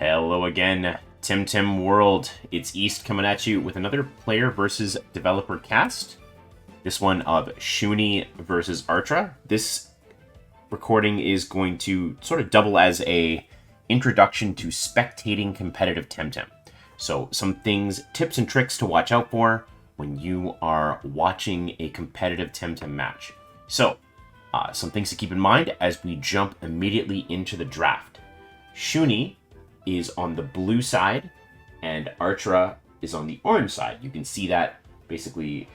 Hello again, Temtem World. It's East coming at you with another player versus developer cast. This one of Shuni versus Artra. This recording is going to sort of double as a introduction to spectating competitive Temtem. So some things, tips and tricks to watch out for when you are watching a competitive Temtem match. So, some things to keep in mind as we jump immediately into the draft. Shuni is on the blue side, and Artra is on the orange side. You can see that basically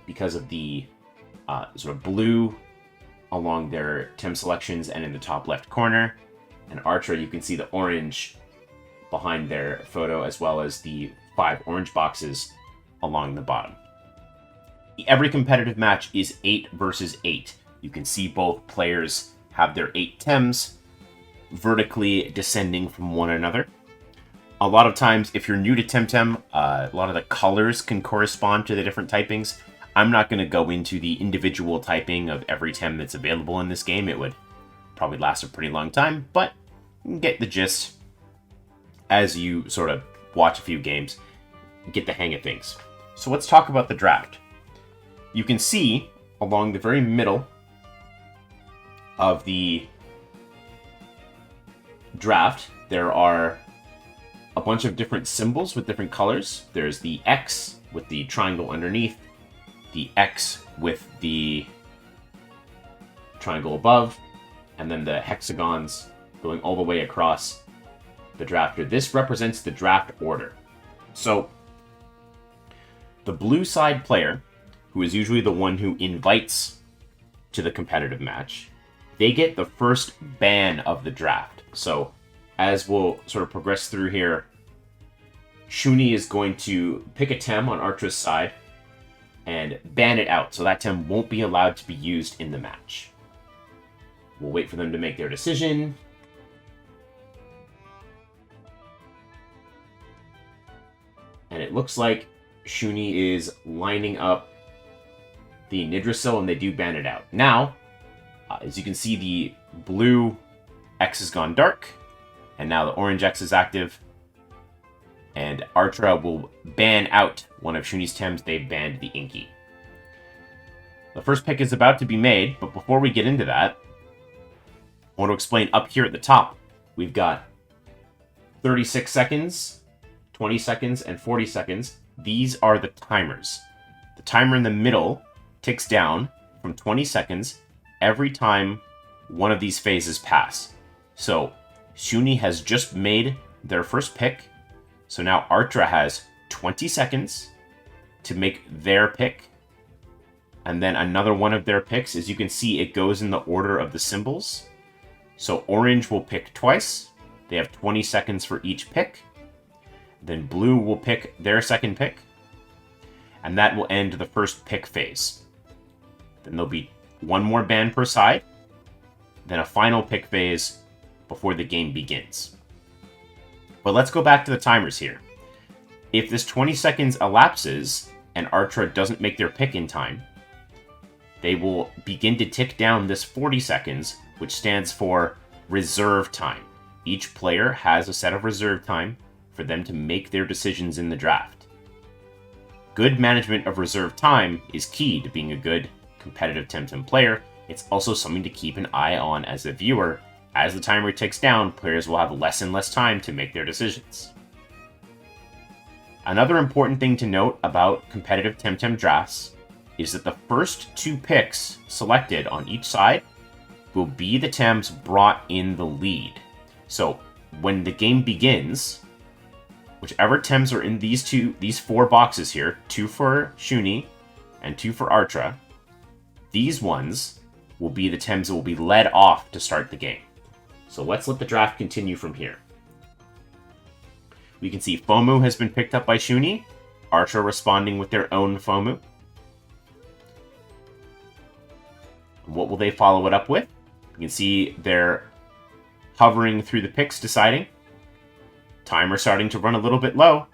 because of the sort of blue along their Tem selections and in the top left corner. And Artra, you can see the orange behind their photo, as well as the 5 orange boxes along the bottom. Every competitive match is 8 versus 8. You can see both players have their 8 Tems vertically descending from one another. A lot of times, if you're new to Temtem, a lot of the colors can correspond to the different typings. I'm not going to go into the individual typing of every Tem that's available in this game. It would probably last a pretty long time, but you can get the gist as you sort of watch a few games, get the hang of things. So let's talk about the draft. You can see along the very middle of the draft, there are a bunch of different symbols with different colors. There's the X with the triangle underneath, the X with the triangle above, and then the hexagons going all the way across the drafter. This represents the draft order. So, the blue side player, who is usually the one who invites to the competitive match, they get the first ban of the draft. So, as we'll sort of progress through here, Shuni is going to pick a Tem on Artra's side and ban it out, so that Tem won't be allowed to be used in the match. We'll wait for them to make their decision. And it looks like Shuni is lining up the Nidrasil, and they do ban it out. Now, as you can see, the blue X has gone dark, and now the orange X is active. And Artra will ban out one of Shuni's Tems. They've banned the Inky. The first pick is about to be made, but before we get into that, I want to explain up here at the top, we've got 36 seconds, 20 seconds, and 40 seconds. These are the timers. The timer in the middle ticks down from 20 seconds every time one of these phases pass. So, Shuni has just made their first pick. So now Artra has 20 seconds to make their pick. And then another one of their picks. As you can see, it goes in the order of the symbols. So orange will pick twice. They have 20 seconds for each pick. Then blue will pick their second pick. And that will end the first pick phase. Then there'll be one more ban per side. Then a final pick phase before the game begins. But let's go back to the timers here. If this 20 seconds elapses and Artra doesn't make their pick in time, they will begin to tick down this 40 seconds, which stands for reserve time. Each player has a set of reserve time for them to make their decisions in the draft. Good management of reserve time is key to being a good competitive Temtem player. It's also something to keep an eye on as a viewer. As the timer ticks down, players will have less and less time to make their decisions. Another important thing to note about competitive Temtem drafts is that the first 2 picks selected on each side will be the Tems brought in the lead. So when the game begins, whichever Tems are in these 4 boxes here, 2 for Shuni and 2 for Artra, these ones will be the Tems that will be led off to start the game. So let's let the draft continue from here. We can see Fomu has been picked up by Shuni. Artra responding with their own Fomu. What will they follow it up with? You can see they're hovering through the picks, deciding. Timer starting to run a little bit low.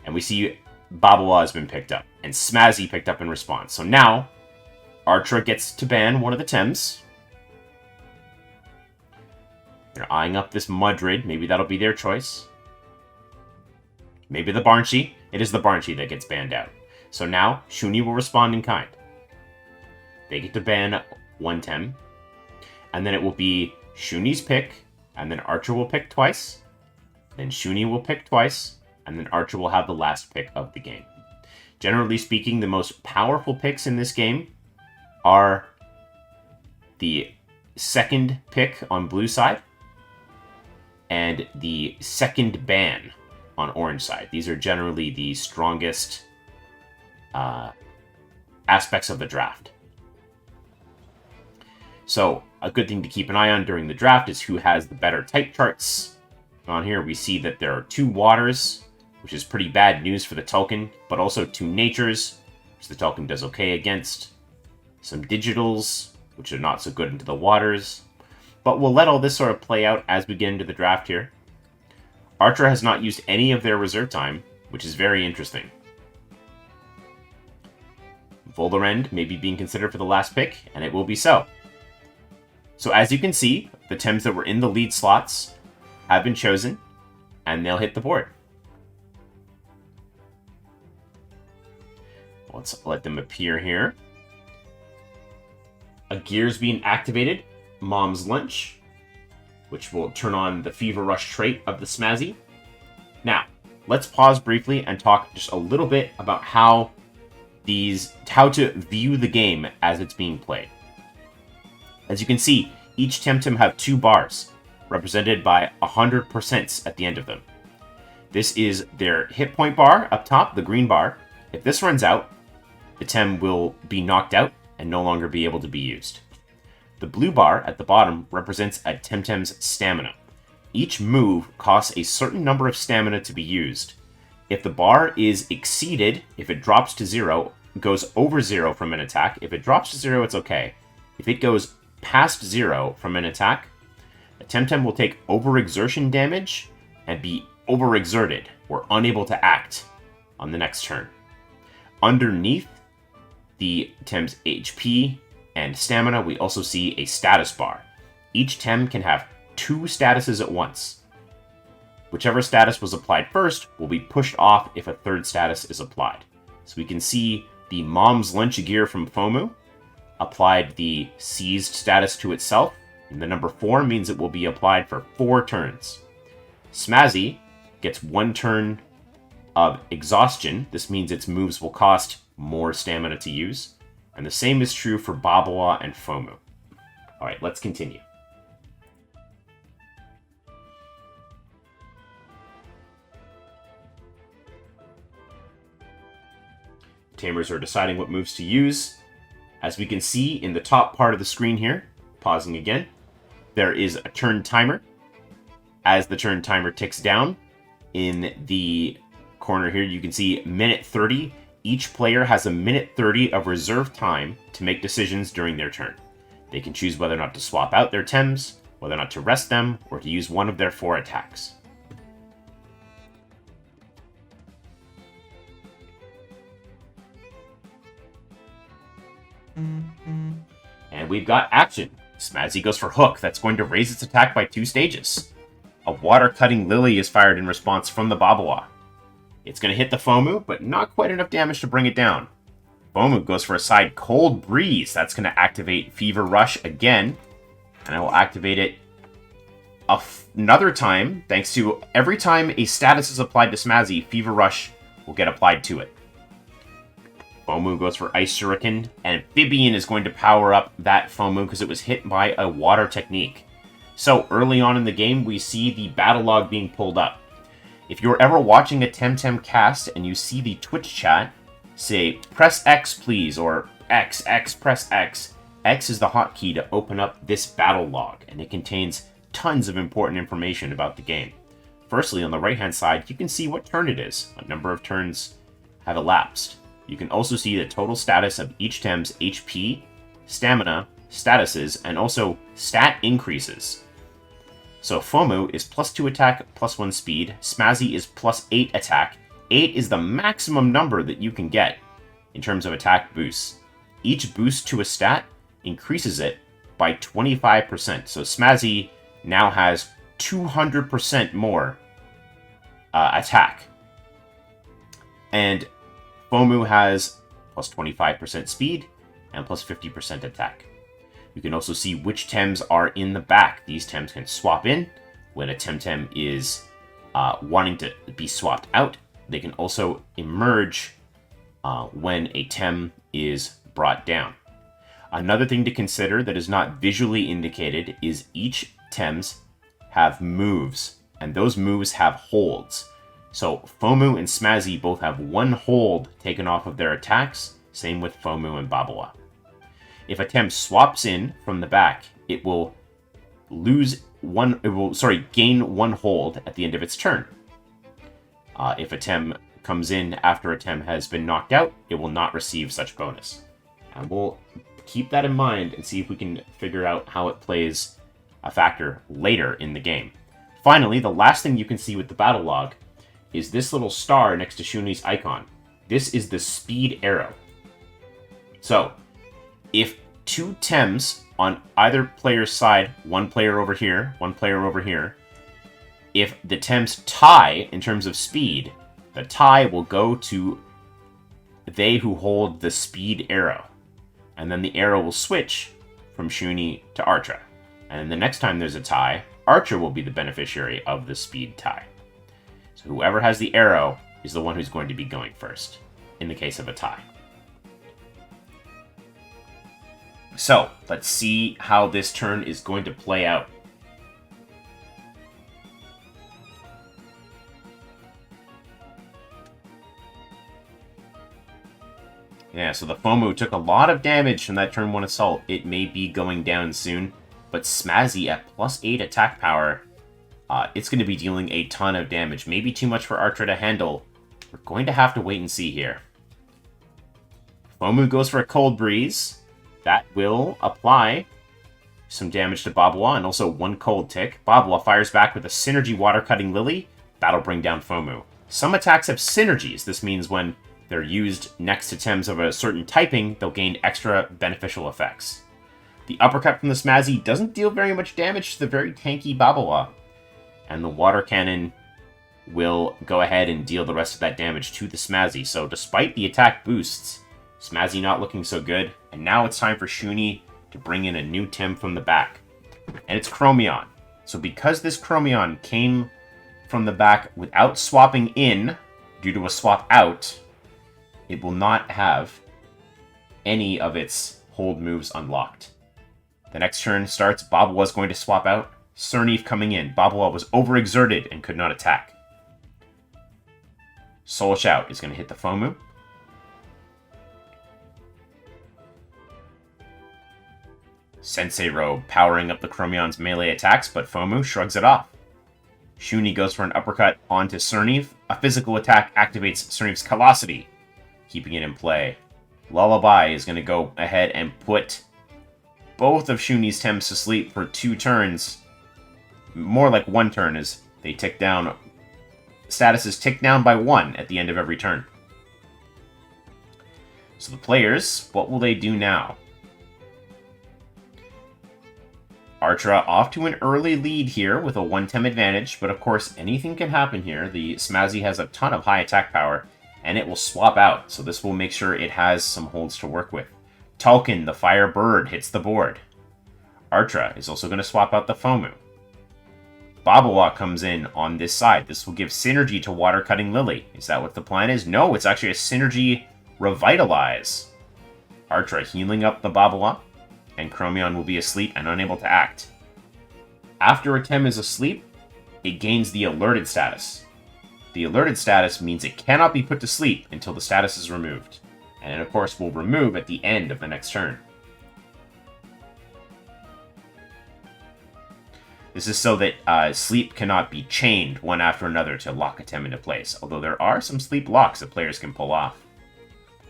And we see Babawa has been picked up. And Smazzy picked up in response. So now, Artra gets to ban one of the Tems. They're eyeing up this Mudrid. Maybe that'll be their choice. Maybe the Barnshee. It is the Barnshee that gets banned out. So now, Shuni will respond in kind. They get to ban one Tem. And then it will be Shuni's pick, and then Archer will pick twice. Then Shuni will pick twice, and then Archer will have the last pick of the game. Generally speaking, the most powerful picks in this game are the second pick on blue side and the second ban on orange side. These are generally the strongest aspects of the draft. So a good thing to keep an eye on during the draft is who has the better type charts. On here we see that there are 2 waters, which is pretty bad news for the Tulkun, but also 2 natures, which the Tulkun does okay against. Some digitals, which are not so good into the waters. But we'll let all this sort of play out as we get into the draft here. Artra has not used any of their reserve time, which is very interesting. Volderend may be being considered for the last pick, and it will be so. So as you can see, the Tems that were in the lead slots have been chosen, and they'll hit the board. Let's let them appear here. A gear's being activated, Mom's Lunch, which will turn on the Fever Rush trait of the Smazzy. Now, let's pause briefly and talk just a little bit about how to view the game as it's being played. As you can see, each Temtem have 2 bars, represented by 100% at the end of them. This is their hit point bar up top, the green bar. If this runs out, the Tem will be knocked out and no longer be able to be used. The blue bar at the bottom represents a Temtem's stamina. Each move costs a certain number of stamina to be used. If the bar is exceeded, if it drops to 0, goes over 0 from an attack. If it drops to 0, it's okay. If it goes past 0 from an attack, a Temtem will take overexertion damage and be overexerted or unable to act on the next turn. Underneath the Tem's HP and stamina, we also see a status bar. Each Tem can have 2 statuses at once. Whichever status was applied first will be pushed off if a third status is applied. So we can see the Mom's Lunch gear from FOMU applied the seized status to itself, and the number 4 means it will be applied for 4 turns. Smazzy gets 1 turn of exhaustion. This means its moves will cost more stamina to use. And the same is true for Babawa and FOMU. Alright, let's continue. Tamers are deciding what moves to use. As we can see in the top part of the screen here, pausing again, there is a turn timer. As the turn timer ticks down, in the corner here you can see minute 30. Each player has a minute 30 of reserve time to make decisions during their turn. They can choose whether or not to swap out their Tems, whether or not to rest them, or to use one of their 4 attacks. And we've got action. Smazzy goes for Hook. That's going to raise its attack by 2 stages. A water-cutting lily is fired in response from the Babawa. It's going to hit the FOMU, but not quite enough damage to bring it down. FOMU goes for a side Cold Breeze. That's going to activate Fever Rush again. And I will activate it another time, thanks to every time a status is applied to Smazzy, Fever Rush will get applied to it. FOMU goes for Ice Shuriken, and Amphibian is going to power up that FOMU because it was hit by a water technique. So early on in the game, we see the battle log being pulled up. If you're ever watching a Temtem cast and you see the Twitch chat, say, press X please, or X, press X. X is the hotkey to open up this battle log, and it contains tons of important information about the game. Firstly, on the right-hand side, you can see what turn it is. A number of turns have elapsed. You can also see the total status of each Tem's HP, stamina, statuses, and also stat increases. So FOMU is +2 attack, +1 speed. Smazzy is +8 attack. 8 is the maximum number that you can get in terms of attack boosts. Each boost to a stat increases it by 25%. So Smazzy now has 200% more attack. And Fomu has plus 25% speed and plus 50% attack. You can also see which Tems are in the back. These Tems can swap in when a Temtem is wanting to be swapped out. They can also emerge when a Tem is brought down. Another thing to consider that is not visually indicated is each Tems have moves, and those moves have holds. So Fomu and Smazzy both have one hold taken off of their attacks, same with Fomu and Babawa. If a Tem swaps in from the back, it will gain one hold at the end of its turn. If a Tem comes in after a Tem has been knocked out, it will not receive such bonus. And we'll keep that in mind and see if we can figure out how it plays a factor later in the game. Finally, the last thing you can see with the battle log is this little star next to Shuni's icon. This is the speed arrow. So, if two Tems on either player's side, one player over here, one player over here, if the Tems tie in terms of speed, the tie will go to they who hold the speed arrow. And then the arrow will switch from Shuni to Artra. And the next time there's a tie, Archer will be the beneficiary of the speed tie. So whoever has the arrow is the one who's going to be going first, in the case of a tie. So, let's see how this turn is going to play out. Yeah, so the Fomu took a lot of damage from that turn 1 assault. It may be going down soon, but Smazzy at plus 8 attack power, it's going to be dealing a ton of damage. Maybe too much for Artra to handle. We're going to have to wait and see here. Fomu goes for a Cold Breeze. That will apply some damage to Babawa and also one Cold Tick. Babawa fires back with a Synergy Water Cutting Lily. That'll bring down Fomu. Some attacks have synergies. This means when they're used next to Tems of a certain typing, they'll gain extra beneficial effects. The uppercut from the Smazzy doesn't deal very much damage to the very tanky Babawa. And the Water Cannon will go ahead and deal the rest of that damage to the Smazzy. So despite the attack boosts, Smazzy not looking so good. And now it's time for Shuni to bring in a new Tem from the back. And it's Chromion. So because this Chromion came from the back without swapping in, due to a swap out, it will not have any of its hold moves unlocked. The next turn starts, Babawa's going to swap out. Cernif coming in. Babawa was overexerted and could not attack. Soul Shout is going to hit the Fomu. Sensei Robe powering up the Chromion's melee attacks, but Fomu shrugs it off. Shuni goes for an uppercut onto Cernif. A physical attack activates Cernif's Callosity, keeping it in play. Lullaby is going to go ahead and put both of Shuni's Tems to sleep for 2 turns. More like 1 turn, as they tick down. Statuses tick down by 1 at the end of every turn. So the players, what will they do now? Artra off to an early lead here with a 1-Tem advantage, but of course anything can happen here. The Smazzy has a ton of high attack power, and it will swap out, so this will make sure it has some holds to work with. Talwin, the Fire Bird, hits the board. Artra is also going to swap out the Fomu. Babawa comes in on this side. This will give synergy to Water Cutting Lily. Is that what the plan is? No, it's actually a synergy Revitalize. Artra healing up the Babawa, and Chromion will be asleep and unable to act. After a Tem is asleep, it gains the Alerted status. The Alerted status means it cannot be put to sleep until the status is removed. And it, of course, will remove at the end of the next turn. This is so that sleep cannot be chained one after another to lock a Tem into place, although there are some sleep locks that players can pull off.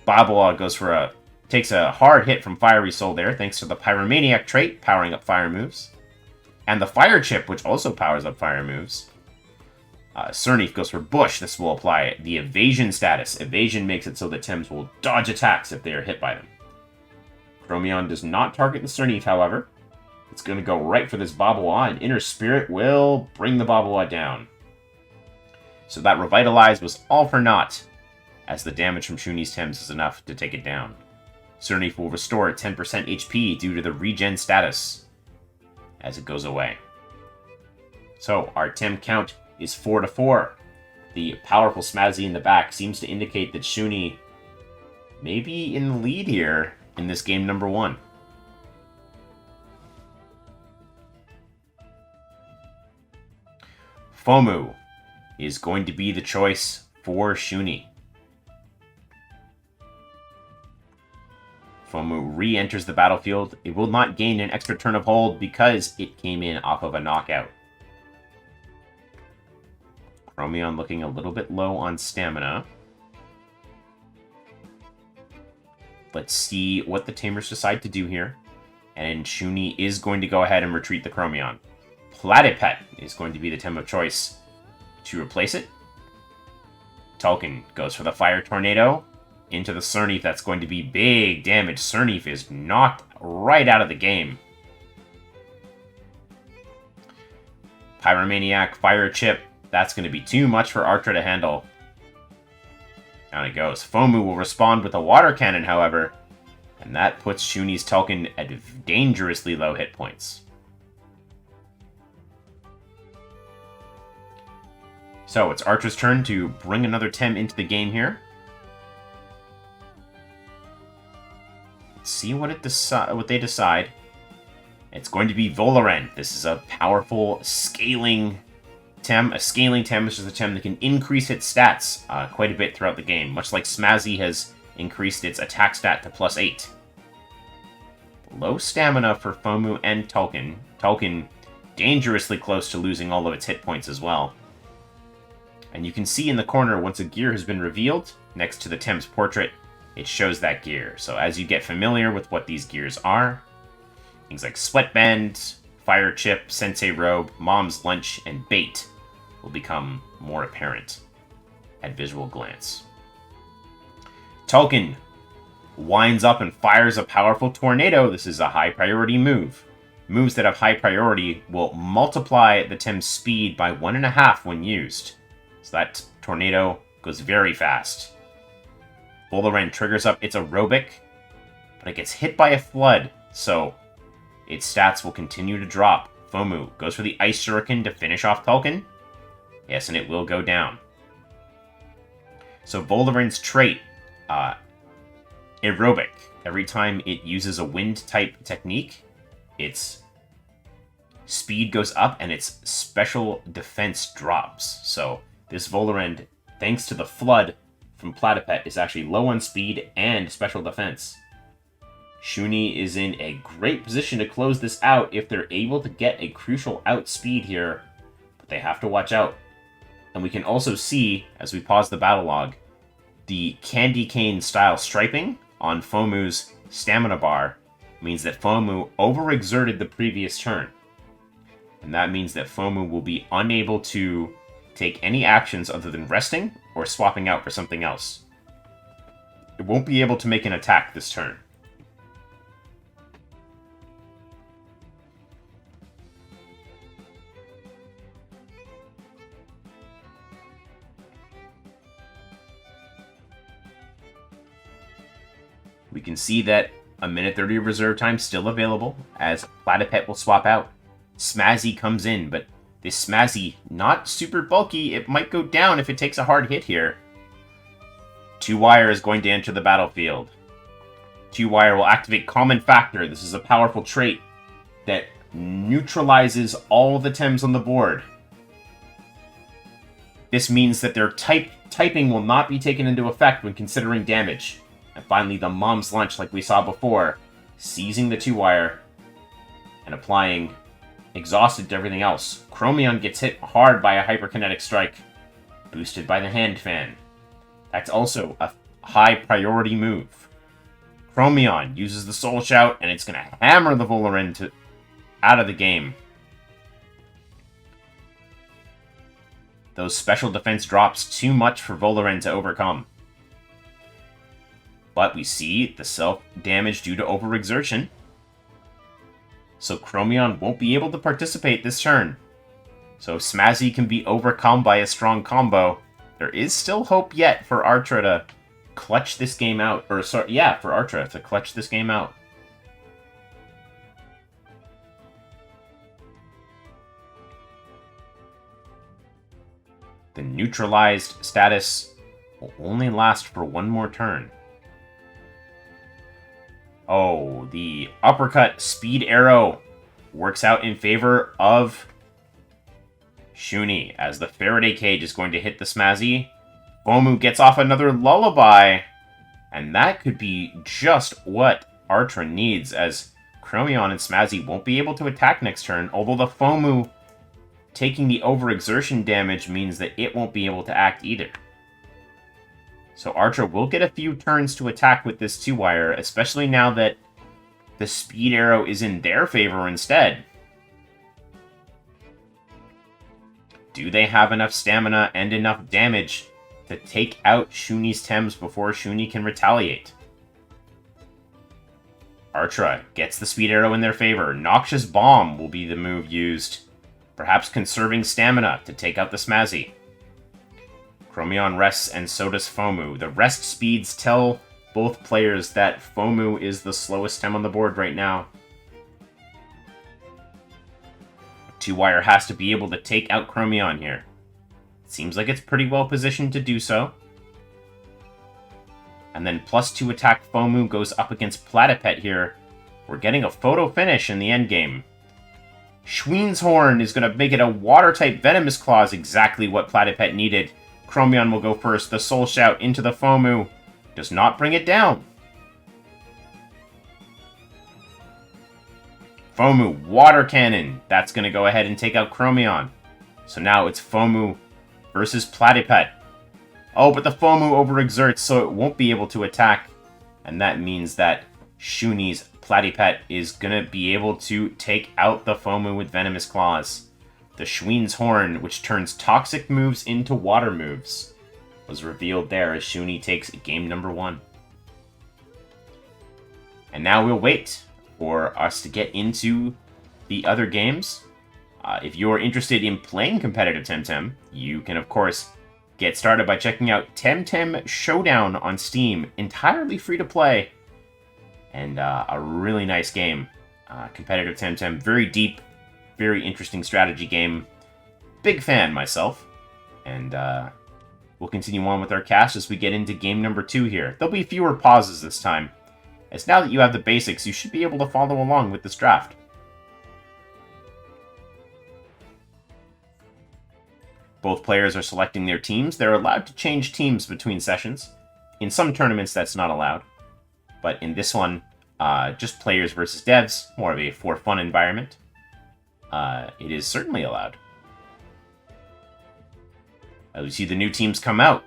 Babawa goes for takes a hard hit from Fiery Soul there, thanks to the Pyromaniac trait, powering up fire moves. And the Fire Chip, which also powers up fire moves. Cernif goes for Bush. This will apply the Evasion status. Evasion makes it so that Tems will dodge attacks if they are hit by them. Chromion does not target the Cernif, however. It's going to go right for this Babawa, and Inner Spirit will bring the Babawa down. So that Revitalize was all for naught, as the damage from Shuni's Tems is enough to take it down. Cernif will restore 10% HP due to the regen status as it goes away. So our Tem count is 4-4. The powerful Smazzy in the back seems to indicate that Shuni may be in the lead here in this game number 1. Fomu is going to be the choice for Shuni. Fomu re-enters the battlefield. It will not gain an extra turn of hold because it came in off of a knockout. Chromion looking a little bit low on stamina. Let's see what the Tamers decide to do here. And Shuni is going to go ahead and retreat the Chromion. Platypet is going to be the Tem of choice to replace it. Tolkien goes for the Fire Tornado into the Cernif. That's going to be big damage. Cernif is knocked right out of the game. Pyromaniac, Fire Chip. That's going to be too much for Artra to handle. Down it goes. Fomu will respond with a Water Cannon, however. And that puts Shuni's Tolkien at dangerously low hit points. So, it's Artra's turn to bring another Tem into the game here. Let's see what they decide. It's going to be Voloren. This is a powerful scaling Tem. A scaling Tem is just a Tem that can increase its stats quite a bit throughout the game, much like Smazzy has increased its attack stat to +8. Low stamina for Fomu and Tolkien. Tolkien dangerously close to losing all of its hit points as well. And you can see in the corner, once a gear has been revealed, next to the Tem's portrait, it shows that gear. So as you get familiar with what these gears are, things like Sweatband, Fire Chip, Sensei Robe, Mom's Lunch, and Bait will become more apparent at visual glance. Tolkien winds up and fires a powerful Tornado. This is a high priority move. Moves that have high priority will multiply the Tem's speed by 1.5 when used. So that Tornado goes very fast. Voloren triggers up its Aerobic, but it gets hit by a Flood, so its stats will continue to drop. Fomu goes for the Ice Shuriken to finish off Tolkien. Yes, and it will go down. So Voloren's trait, Aerobic. Every time it uses a Wind-type technique, its speed goes up and its special defense drops. So this Voloren, thanks to the Flood from Platypet, is actually low on speed and special defense. Shuni is in a great position to close this out if they're able to get a crucial outspeed here, but they have to watch out. And we can also see, as we pause the battle log, the candy cane style striping on Fomu's stamina bar means that Fomu overexerted the previous turn. And that means that Fomu will be unable to take any actions other than resting or swapping out for something else. It won't be able to make an attack this turn. We can see that a minute 30 of reserve time still available, as Platypet will swap out. Smazzy comes in, but this Smazzy, not super bulky, it might go down if it takes a hard hit here. 2-Wire is going to enter the battlefield. 2-Wire will activate Common Factor. This is a powerful trait that neutralizes all the Tems on the board. This means that their typing will not be taken into effect when considering damage. And finally, the Mom's Lunch, like we saw before, seizing the 2-Wire and applying Exhausted to everything else. Chromion gets hit hard by a Hyperkinetic Strike, boosted by the Hand Fan. That's also a high priority move. Chromion uses the Soul Shout, and it's going to hammer the Voloren out of the game. Those special defense drops too much for Voloren to overcome. But we see the self-damage due to overexertion. So Chromion won't be able to participate this turn. So if Smazzy can be overcome by a strong combo, there is still hope yet for Artra to clutch this game out. Or, sorry, yeah, for Artra to clutch this game out. The neutralized status will only last for one more turn. Oh, the uppercut speed arrow works out in favor of Shuni, as the Faraday cage is going to hit the Smazzy. Fomu gets off another lullaby, and that could be just what Artra needs, as Chromion and Smazzy won't be able to attack next turn, although the Fomu taking the overexertion damage means that it won't be able to act either. So Artra will get a few turns to attack with this 2-wire, especially now that the speed arrow is in their favor instead. Do they have enough stamina and enough damage to take out Shuni's Tems before Shuni can retaliate? Artra gets the speed arrow in their favor. Noxious Bomb will be the move used, perhaps conserving stamina to take out the Smazzy. Chromion rests, and so does Fomu. The rest speeds tell both players that Fomu is the slowest Tem on the board right now. 2-wire has to be able to take out Chromion here. Seems like it's pretty well positioned to do so. And then +2 attack Fomu goes up against Platypet here. We're getting a photo finish in the endgame. Schween's Horn is going to make it a water-type Venomous Claws, exactly what Platypet needed. Chromion will go first. The Soul Shout into the Fomu does not bring it down. Fomu, Water Cannon. That's going to go ahead and take out Chromion. So now it's Fomu versus Platypet. Oh, but the Fomu overexerts, so it won't be able to attack. And that means that Shuni's Platypet is going to be able to take out the Fomu with Venomous Claws. The Schween's Horn, which turns toxic moves into water moves, was revealed there as Shuni takes game number 1. And now we'll wait for us to get into the other games. If you're interested in playing competitive Temtem, you can, of course, get started by checking out Temtem Showdown on Steam. Entirely free to play, and a really nice game. Competitive Temtem, very deep, very interesting strategy game. Big fan myself. And we'll continue on with our cast as we get into game number 2 here. There'll be fewer pauses this time, as now that you have the basics, you should be able to follow along with this draft. Both players are selecting their teams. They're allowed to change teams between sessions. In some tournaments, that's not allowed. But in this one, just players versus devs, more of a for fun environment. It is certainly allowed. As we see the new teams come out.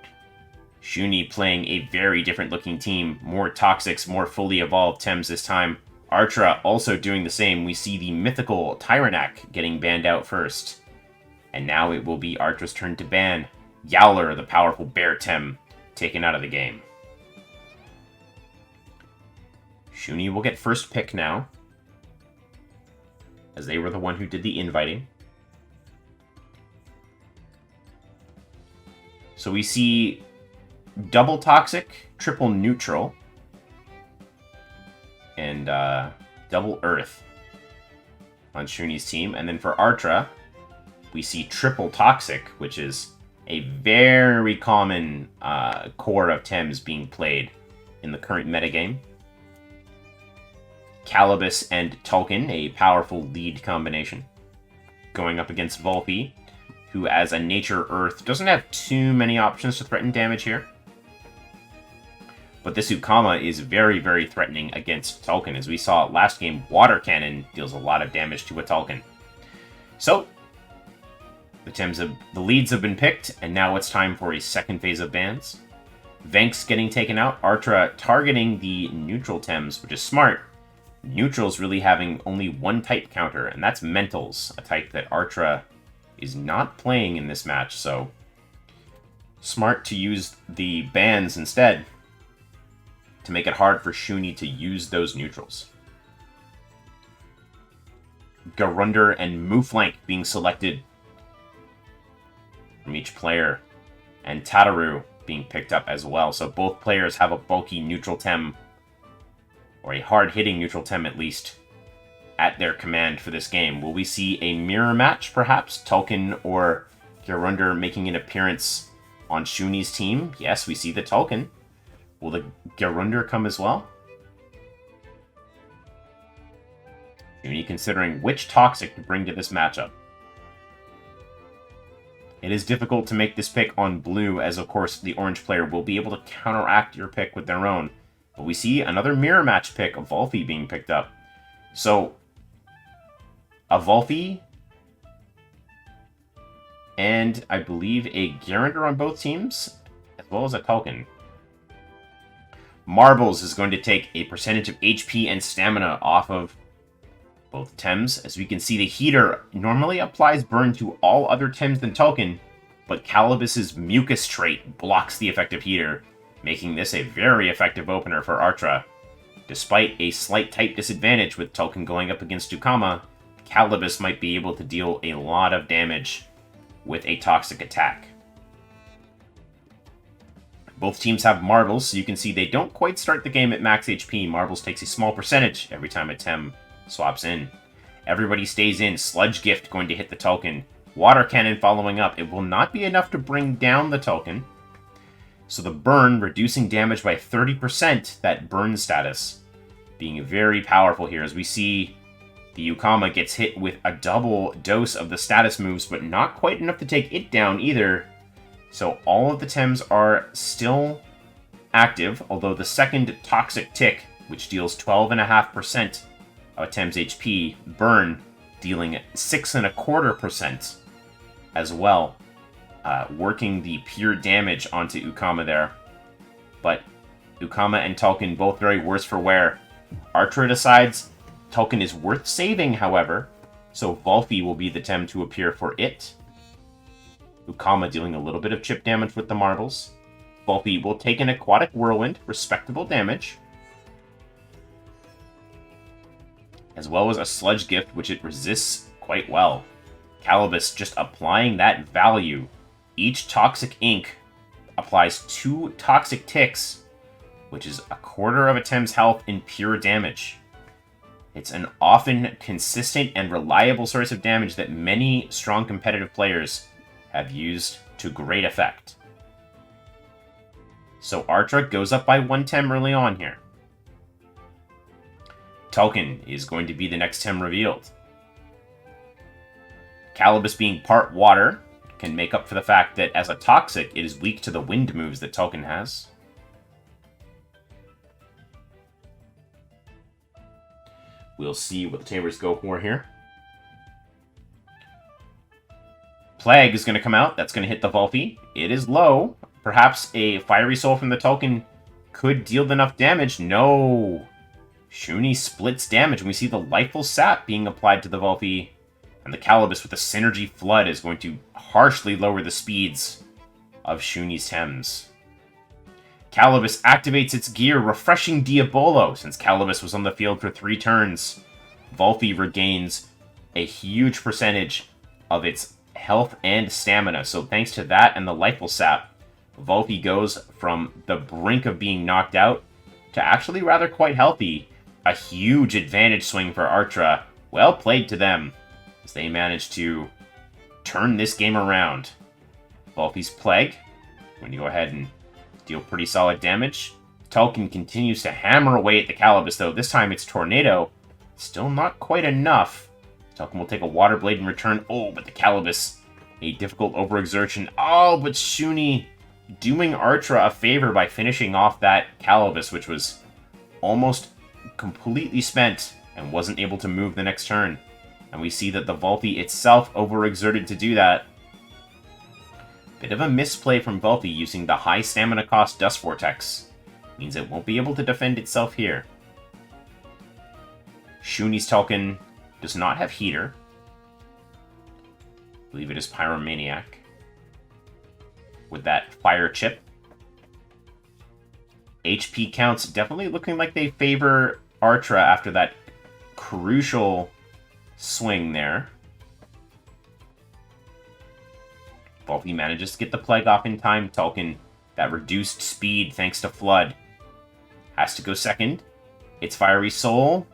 Shuni playing a very different looking team. More Toxics, more fully evolved Tems this time. Artra also doing the same. We see the mythical Tyrannak getting banned out first. And now it will be Artra's turn to ban Yowler, the powerful Bear Tem, taken out of the game. Shuni will get first pick now, as they were the one who did the inviting. So we see double Toxic, triple Neutral, and double Earth on Shuni's team. And then for Artra, we see triple Toxic, which is a very common core of Tems being played in the current metagame. Calibus and Tolkien, a powerful lead combination. Going up against Volpe, who as a nature Earth doesn't have too many options to threaten damage here. But this Ukama is very, very threatening against Tolkien. As we saw last game, Water Cannon deals a lot of damage to a Tolkien. So, the leads have been picked, and now it's time for a second phase of bans. Venk's getting taken out, Artra targeting the neutral Tems, which is smart. Neutrals really having only one type counter, and that's Mentals, a type that Artra is not playing in this match, so smart to use the bans instead to make it hard for Shuni to use those neutrals. Garunder and Mooflank being selected from each player. And Tataru being picked up as well. So both players have a bulky neutral Tem, or a hard-hitting neutral Tem at least, at their command for this game. Will we see a mirror match, perhaps? Tulkun or Garunder making an appearance on Shuni's team? Yes, we see the Tulkun. Will the Garunder come as well? Shuni considering which Toxic to bring to this matchup. It is difficult to make this pick on blue, as of course the orange player will be able to counteract your pick with their own. But we see another mirror match pick of Volphy being picked up. So, a Volphy and I believe a Garunder on both teams, as well as a Tulkun. Marbles is going to take a percentage of HP and stamina off of both Tems. As we can see, the Heater normally applies burn to all other Tems than Tulkun, but Calibus's Mucus trait blocks the effective Heater, making this a very effective opener for Artra. Despite a slight type disadvantage with Tulkun going up against Ukama, Calibus might be able to deal a lot of damage with a Toxic attack. Both teams have Marbles, so you can see they don't quite start the game at max HP. Marbles takes a small percentage every time a Tem swaps in. Everybody stays in. Sludge Gift going to hit the Tulkun. Water Cannon following up. It will not be enough to bring down the Tulkun. So the burn, reducing damage by 30%, that burn status, being very powerful here. As we see, the Ukama gets hit with a double dose of the status moves, but not quite enough to take it down either. So all of the Tems are still active, although the second Toxic Tick, which deals 12.5% of a Tem's HP, burn, dealing 6.25% as well, working the pure damage onto Ukama there. But Ukama and Tulkun both very worse for wear. Artra decides Tulkun is worth saving, however, so Volphy will be the Tem to appear for it. Ukama dealing a little bit of chip damage with the Marbles. Volphy will take an Aquatic Whirlwind, respectable damage, as well as a Sludge Gift, which it resists quite well. Calibus just applying that value. Each Toxic Ink applies 2 Toxic Ticks, which is a quarter of a Tem's health in pure damage. It's an often consistent and reliable source of damage that many strong competitive players have used to great effect. So Artra goes up by 1 Tem early on here. Tulkun is going to be the next Tem revealed. Calibus being part water can make up for the fact that as a Toxic, it is weak to the wind moves that Tulkun has. We'll see what the Tamers go for here. Plague is going to come out. That's going to hit the Volphy. It is low. Perhaps a Fiery Soul from the Tulkun could deal enough damage. No! Shuni splits damage, and we see the Lifeful Sap being applied to the Volphy. And the Calibus with the Synergy Flood is going to harshly lower the speeds of Shuni's Tems. Calibus activates its gear, Refreshing Diabolo, since Calibus was on the field for 3 turns. Volphy regains a huge percentage of its health and stamina, so thanks to that and the Lifeful Sap, Volphy goes from the brink of being knocked out to actually rather quite healthy. A huge advantage swing for Artra. Well played to them, as they managed to turn this game around. Volphy's Plague, going to go ahead and deal pretty solid damage. Tulkun continues to hammer away at the Calibus, though. This time it's Tornado. Still not quite enough. Tulkun will take a Water Blade in return. Oh, but the Calibus, a difficult overexertion. Oh, but Shuni doing Artra a favor by finishing off that Calibus, which was almost completely spent and wasn't able to move the next turn. And we see that the Volphy itself overexerted to do that. Bit of a misplay from Volphy using the high stamina cost Dust Vortex. Means it won't be able to defend itself here. Shuni's Tulkun does not have Heater. I believe it is Pyromaniac. With that Fire Chip. HP counts definitely looking like they favor Artra after that crucial swing there. Volpi manages to get the Plague off in time. Talwin, that reduced speed thanks to Flood, has to go second. Its Fiery Soul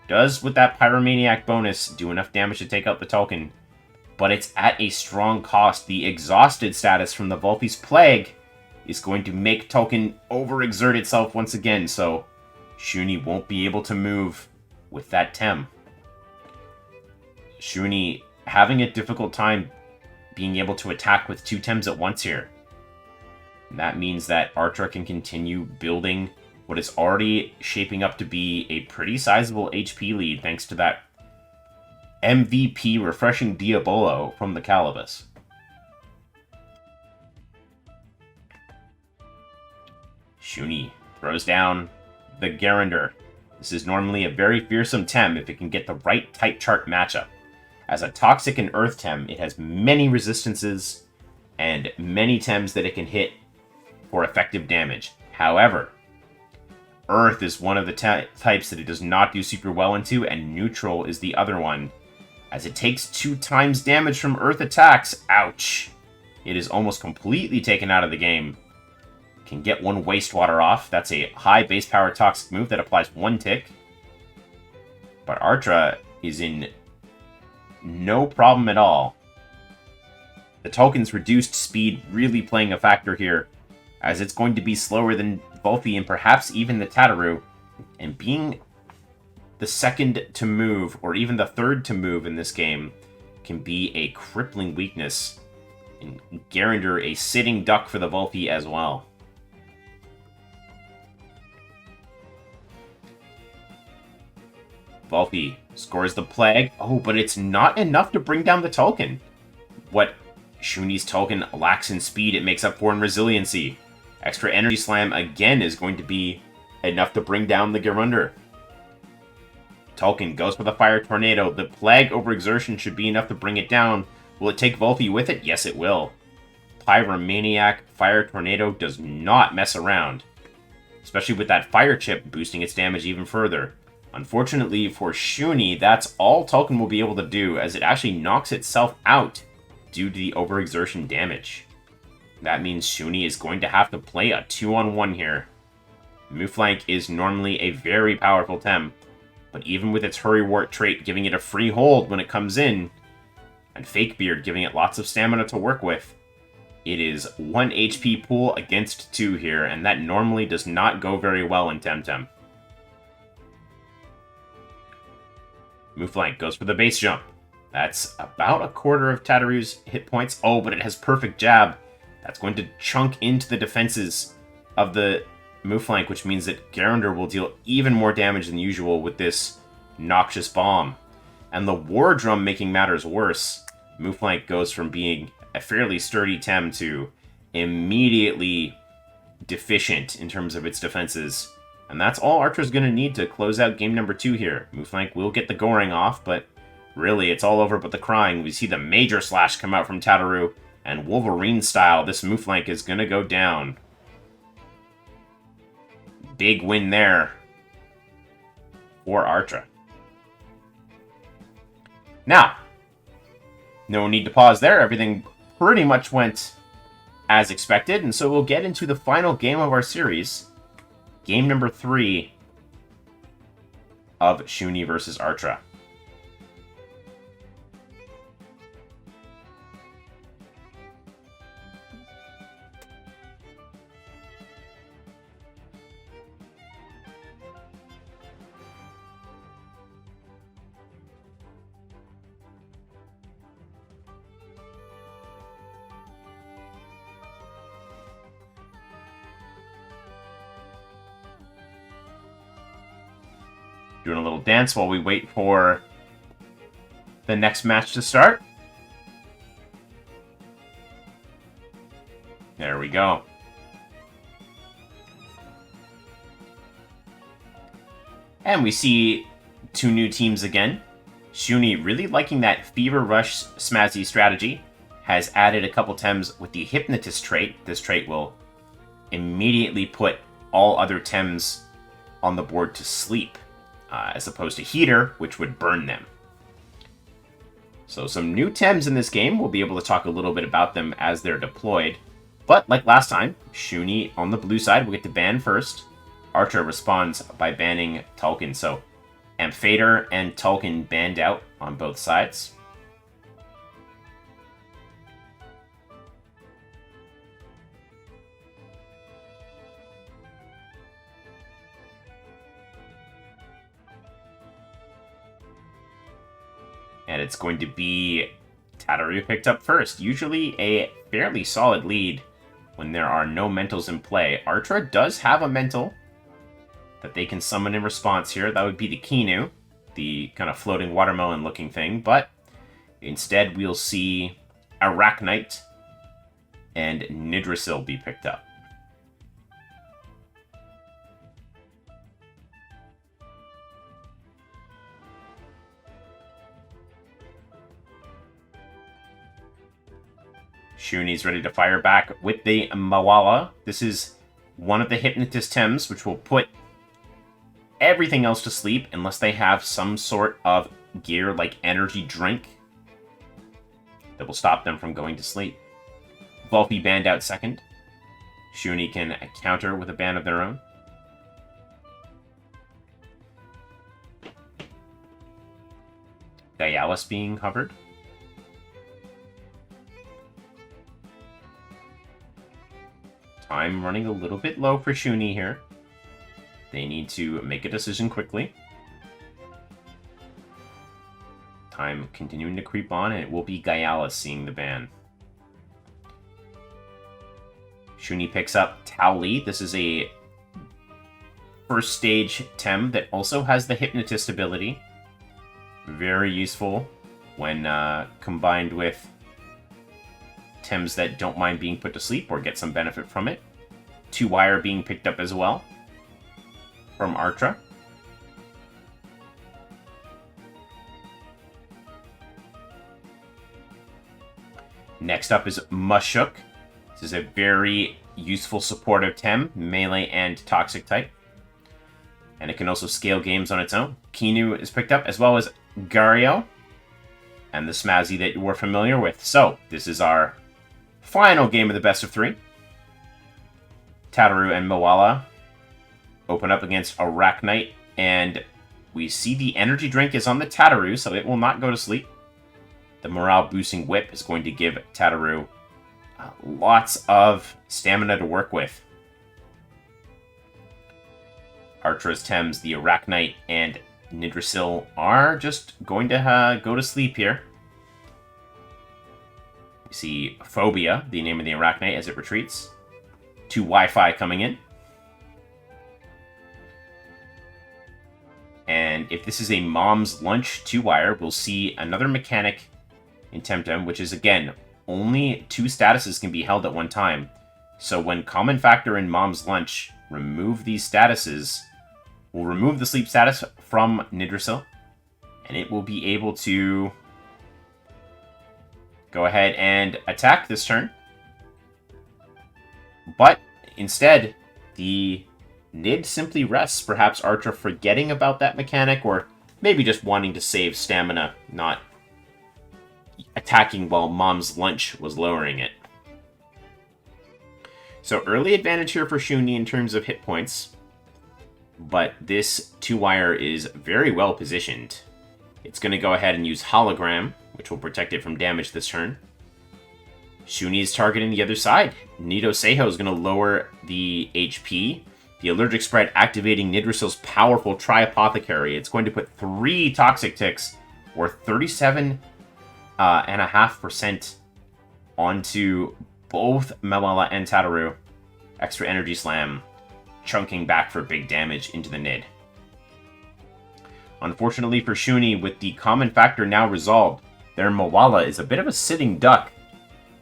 does, with that Pyromaniac bonus, do enough damage to take out the Talwin. But it's at a strong cost. The exhausted status from the Volpi's Plague is going to make Talwin overexert itself once again, so Shuni won't be able to move with that Tem. Shuni having a difficult time being able to attack with 2 Tems at once here. And that means that Artra can continue building what is already shaping up to be a pretty sizable HP lead thanks to that MVP Refreshing Diabolo from the Calibus. Shuni throws down the Gyrander. This is normally a very fearsome Tem if it can get the right type chart matchup. As a Toxic and Earth Tem, it has many resistances and many Tems that it can hit for effective damage. However, Earth is one of the types that it does not do super well into, and Neutral is the other one. As it takes 2 times damage from Earth attacks, ouch! It is almost completely taken out of the game. Can get 1 Wastewater off. That's a high base power Toxic move that applies 1 tick. But Artra is in no problem at all. The Talwin's reduced speed really playing a factor here, as it's going to be slower than Volpi and perhaps even the Tataru, and being the second to move, or even the third to move in this game, can be a crippling weakness. And Gyrander, a sitting duck for the Volpi as well. Volpi scores the Plague. Oh, but it's not enough to bring down the Talwin. What Shuni's Talwin lacks in speed, it makes up for in resiliency. Extra Energy Slam again is going to be enough to bring down the Gyrander. Talwin goes for the Fire Tornado. The Plague overexertion should be enough to bring it down. Will it take Volpi with it? Yes, it will. Pyromaniac Fire Tornado does not mess around, especially with that Fire Chip boosting its damage even further. Unfortunately for Shuni, that's all Talwin will be able to do, as it actually knocks itself out due to the overexertion damage. That means Shuni is going to have to play a 2-on-1 here. Mooflank is normally a very powerful Tem, but even with its Hurry Wart trait giving it a free hold when it comes in, and Fake Beard giving it lots of stamina to work with, it is 1 HP pool against 2 here, and that normally does not go very well in Temtem. Mooflank goes for the base jump. That's about a quarter of Tataru's hit points. Oh, but it has perfect jab. That's going to chunk into the defenses of the Mooflank, which means that Gyrander will deal even more damage than usual with this noxious bomb. And the War Drum making matters worse. Mooflank goes from being a fairly sturdy Tem to immediately deficient in terms of its defenses. And that's all Artra's going to need to close out game number 2 here. Mooflank will get the goring off, but really it's all over but the crying. We see the Major Slash come out from Tataru, and Wolverine style, this Mooflank is going to go down. Big win there for Artra. Now, no need to pause there. Everything pretty much went as expected, and so we'll get into the final game of our series. Game number 3 of Shuni versus Artra. Doing a little dance while we wait for the next match to start. There we go. And we see 2 new teams again. Shuni, really liking that Fever Rush Smazzy strategy, has added a couple Tems with the Hypnotist trait. This trait will immediately put all other Tems on the board to sleep, as opposed to Heater, which would burn them. So some new Tems in this game. We'll be able to talk a little bit about them as they're deployed. But like last time, Shuni on the blue side will get to ban first. Artra responds by banning Talwin. So Amphader and Talwin banned out on both sides. And it's going to be Tataru picked up first. Usually a fairly solid lead when there are no mentals in play. Artra does have a mental that they can summon in response here. That would be the Kinu, the kind of floating watermelon looking thing. But instead we'll see Arachnite and Nidrisil be picked up. Shuni's ready to fire back with the Mawala. This is one of the Hypnotist Tems, which will put everything else to sleep unless they have some sort of gear like energy drink that will stop them from going to sleep. Volpe banned out second. Shuni can counter with a ban of their own. Dialis being hovered. Time running a little bit low for Shuni here. They need to make a decision quickly. Time continuing to creep on, and it will be Gaialis seeing the ban. Shuni picks up Talwin. This is a first stage Tem that also has the Hypnotist ability. Very useful when combined with Tems that don't mind being put to sleep or get some benefit from it. 2-wire being picked up as well from Artra. Next up is Mushuk. This is a very useful supportive Tem, melee and toxic type. And it can also scale games on its own. Kinu is picked up, as well as Gario and the Smazzy that we're familiar with. So, this is our final game of the best of 3. Tataru and Mawala open up against Arachnite, and we see the energy drink is on the Tataru, so it will not go to sleep. The morale-boosting whip is going to give Tataru lots of stamina to work with. Artra's Tems, the Arachnite, and Nidrisil are just going to go to sleep here. We see Phobia, the name of the Arachnite, as it retreats. 2 Wi-Fi coming in. And if this is a Mom's Lunch 2-wire, we'll see another mechanic in Temtem, which is, again, only 2 statuses can be held at one time. So when Common Factor and Mom's Lunch remove these statuses, we'll remove the sleep status from Nidrisil, and it will be able to go ahead and attack this turn. But instead, the Nid simply rests, perhaps Artra forgetting about that mechanic, or maybe just wanting to save stamina, not attacking while Mom's Lunch was lowering it. So early advantage here for Shuni in terms of hit points, but this 2-wire is very well positioned. It's going to go ahead and use Hologram, which will protect it from damage this turn. Shuni is targeting the other side. Nido Seiho is going to lower the HP. The allergic spread activating Nidrisil's powerful Tri-Apothecary. It's going to put 3 toxic ticks, worth 37.5% onto both Mawala and Tataru. Extra Energy Slam, chunking back for big damage into the Nid. Unfortunately for Shuni, with the Common Factor now resolved, their Mawala is a bit of a sitting duck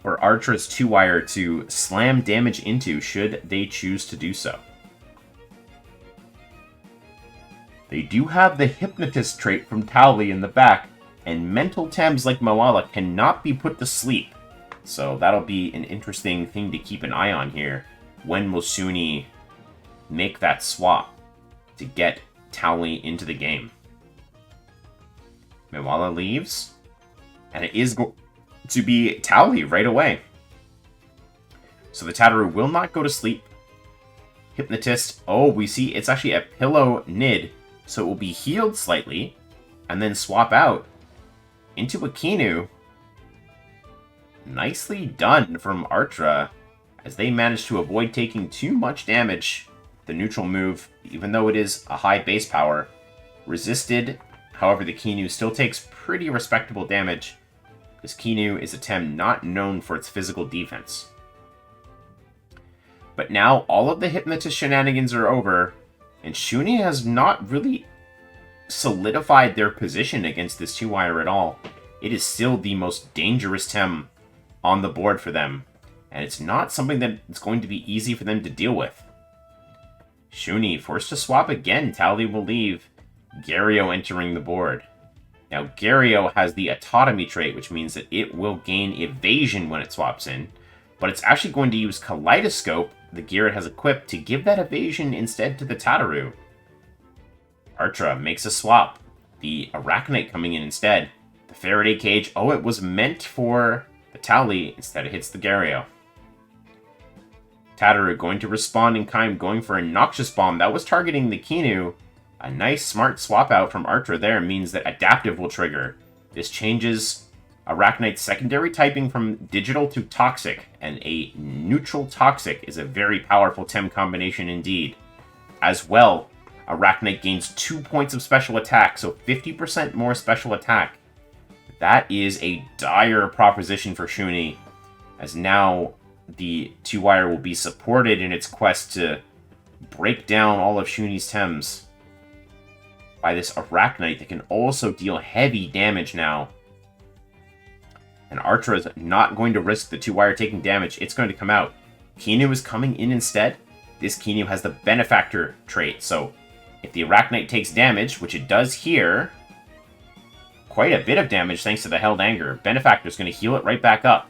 for Artra's 2-wire to slam damage into should they choose to do so. They do have the Hypnotist trait from Talwin in the back, and mental Tems like Mawala cannot be put to sleep. So that'll be an interesting thing to keep an eye on here. When will Shuni make that swap to get Talwin into the game? Mawala leaves. And it is going to be Talwin right away. So the Tataru will not go to sleep. Hypnotist. Oh, we see it's actually a pillow Nid. So it will be healed slightly. And then swap out into a Kinu. Nicely done from Artra, as they managed to avoid taking too much damage. The neutral move, even though it is a high base power, resisted. However, the Kinu still takes pretty respectable damage, because Kinu is a Tem not known for its physical defense. But now all of the Hypnotist shenanigans are over, and Shuni has not really solidified their position against this 2-wire at all. It is still the most dangerous Tem on the board for them, and it's not something that it's going to be easy for them to deal with. Shuni forced to swap again. Talwin will leave. Gario entering the board. Now, Gario has the Autotomy trait, which means that it will gain evasion when it swaps in, but it's actually going to use Kaleidoscope, the gear it has equipped, to give that evasion instead to the Tataru. Artra makes a swap. The Arachnite coming in instead. The Faraday Cage, oh, it was meant for the Talwin, instead it hits the Gario. Tataru going to respond in kind, going for a Noxious Bomb. That was targeting the Kinu. A nice, smart swap out from Artra there means that Adaptive will trigger. This changes Arachnite's secondary typing from Digital to Toxic, and a neutral Toxic is a very powerful Tem combination indeed. As well, Arachnite gains 2 points of special attack, so 50% more special attack. That is a dire proposition for Shuni, as now the 2-wire will be supported in its quest to break down all of Shuni's Tems by this Arachnite that can also deal heavy damage now. And Artra is not going to risk the 2-wire taking damage. It's going to come out. Kinu is coming in instead. This Kinu has the Benefactor trait, so if the Arachnite takes damage, which it does here, quite a bit of damage thanks to the Held Anger, Benefactor is going to heal it right back up.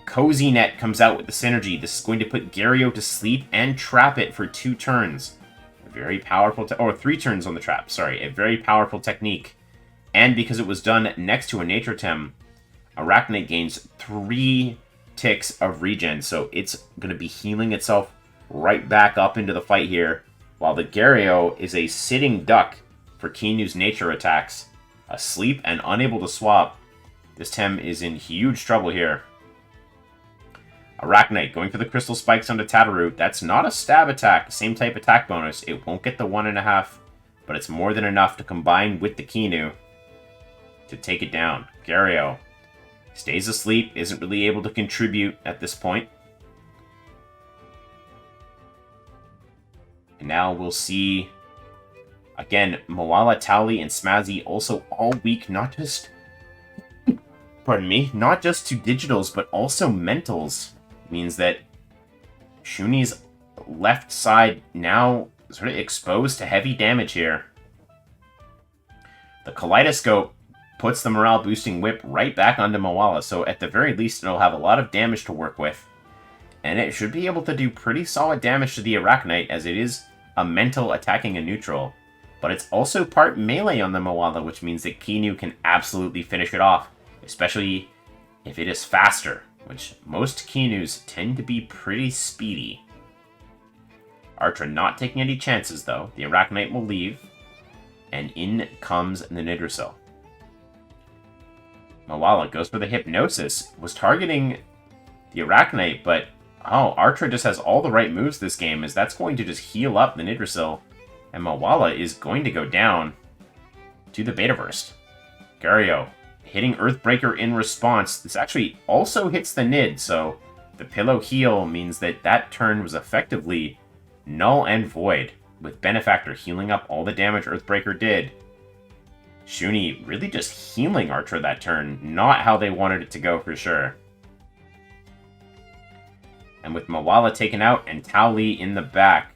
Cozy Net comes out with the synergy. This is going to put Gario to sleep and trap it for 2 turns. A very powerful, or 3 turns on the trap, sorry. A very powerful technique. And because it was done next to a Nature Tem, Arachnite gains 3 ticks of regen, so it's going to be healing itself right back up into the fight here, while the Gario is a sitting duck for Kinu's nature attacks. Asleep and unable to swap. This Tem is in huge trouble here. Arachnite going for the Crystal Spikes onto Tataru. That's not a stab attack, same type attack bonus. It won't get the 1.5, but it's more than enough to combine with the Kinu to take it down. Gario stays asleep, isn't really able to contribute at this point. And now we'll see, again, Moala, Talwin, and Smazzy also all weak, not just, pardon me, not just to digitals, but also mentals. Means that Shuni's left side now sort of exposed to heavy damage here. The Kaleidoscope puts the morale-boosting whip right back onto Moala, so at the very least it'll have a lot of damage to work with. And it should be able to do pretty solid damage to the Arachnite, as it is a mental attacking a neutral. But it's also part melee on the Moala, which means that Kinu can absolutely finish it off, especially if it is faster, which most Kinus tend to be pretty speedy. Artra not taking any chances, though. The Arachnite will leave, and in comes the Nidricil. Moala goes for the Hypnosis, was targeting the Arachnite, but oh, Artra just has all the right moves this game, as that's going to just heal up the Nidricil, and Moala is going to go down to the Betaverse. Gario hitting Earthbreaker in response. This actually also hits the Nid, so the Pillow Heal means that that turn was effectively null and void, with Benefactor healing up all the damage Earthbreaker did. Shuni really just healing Artra that turn, not how they wanted it to go for sure. And with Moala taken out and Talwin in the back,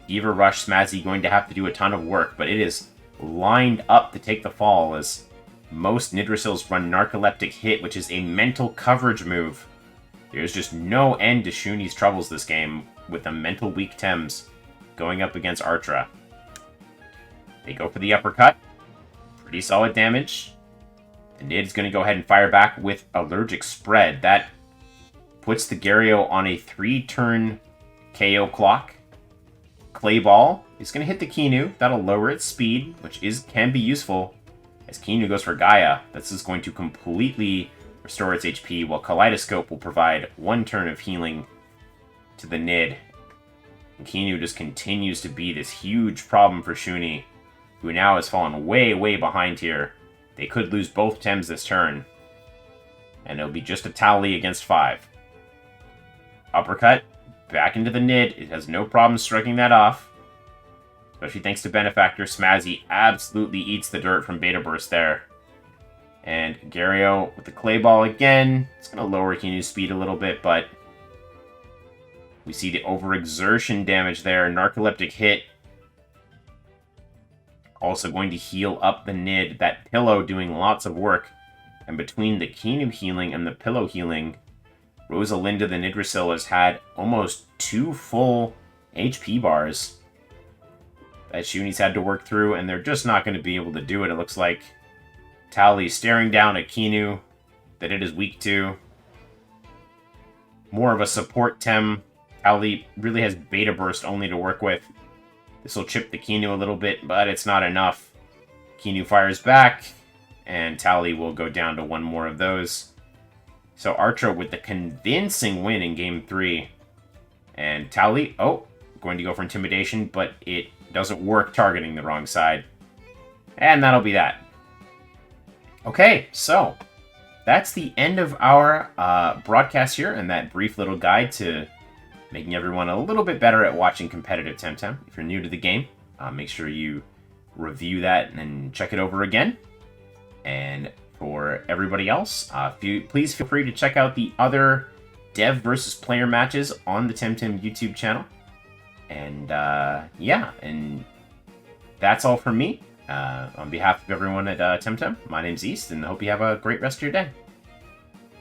Fever Rush Smazzy going to have to do a ton of work, but it is lined up to take the fall, as most Nidricils run Narcoleptic Hit, which is a mental coverage move. There's just no end to Shuni's troubles this game, with the mental weak Tems going up against Artra. They go for the uppercut. Pretty solid damage. The Nid's going to go ahead and fire back with Allergic Spread. That puts the Gario on a 3-turn KO clock. Clay Ball is going to hit the Kinu. That'll lower its speed, which can be useful. As Kinu goes for Gaia, this is going to completely restore its HP, while Kaleidoscope will provide 1 turn of healing to the Nid. And Kinu just continues to be this huge problem for Shuni, who now has fallen way, way behind here. They could lose both Tems this turn, and it'll be just a tally against 5. Uppercut, back into the Nid. It has no problem striking that off. Especially thanks to Benefactor. Smazzy absolutely eats the dirt from Beta Burst there. And Gario with the Clay Ball again. It's going to lower Kinu's speed a little bit, but we see the overexertion damage there. Narcoleptic hit. Also going to heal up the Nid. That Pillow doing lots of work. And between the Kinu healing and the Pillow healing, Rosalinda the Nidrasil has had almost 2 full HP bars that Shuni's had to work through, and they're just not going to be able to do it, it looks like. Tally staring down at Kinu that it is weak to. More of a support Tem. Tally really has Beta Burst only to work with. This will chip the Kinu a little bit, but it's not enough. Kinu fires back, and Tally will go down to 1 more of those. So Artra with the convincing win in Game 3. And Tally, going to go for Intimidation, but it doesn't work targeting the wrong side. And that'll be that. Okay, so that's the end of our broadcast here, and that brief little guide to making everyone a little bit better at watching competitive Temtem. If you're new to the game, make sure you review that and check it over again. And for everybody else, please feel free to check out the other dev versus player matches on the Temtem YouTube channel. And yeah, and that's all from me. On behalf of everyone at Temtem, my name's East, and I hope you have a great rest of your day.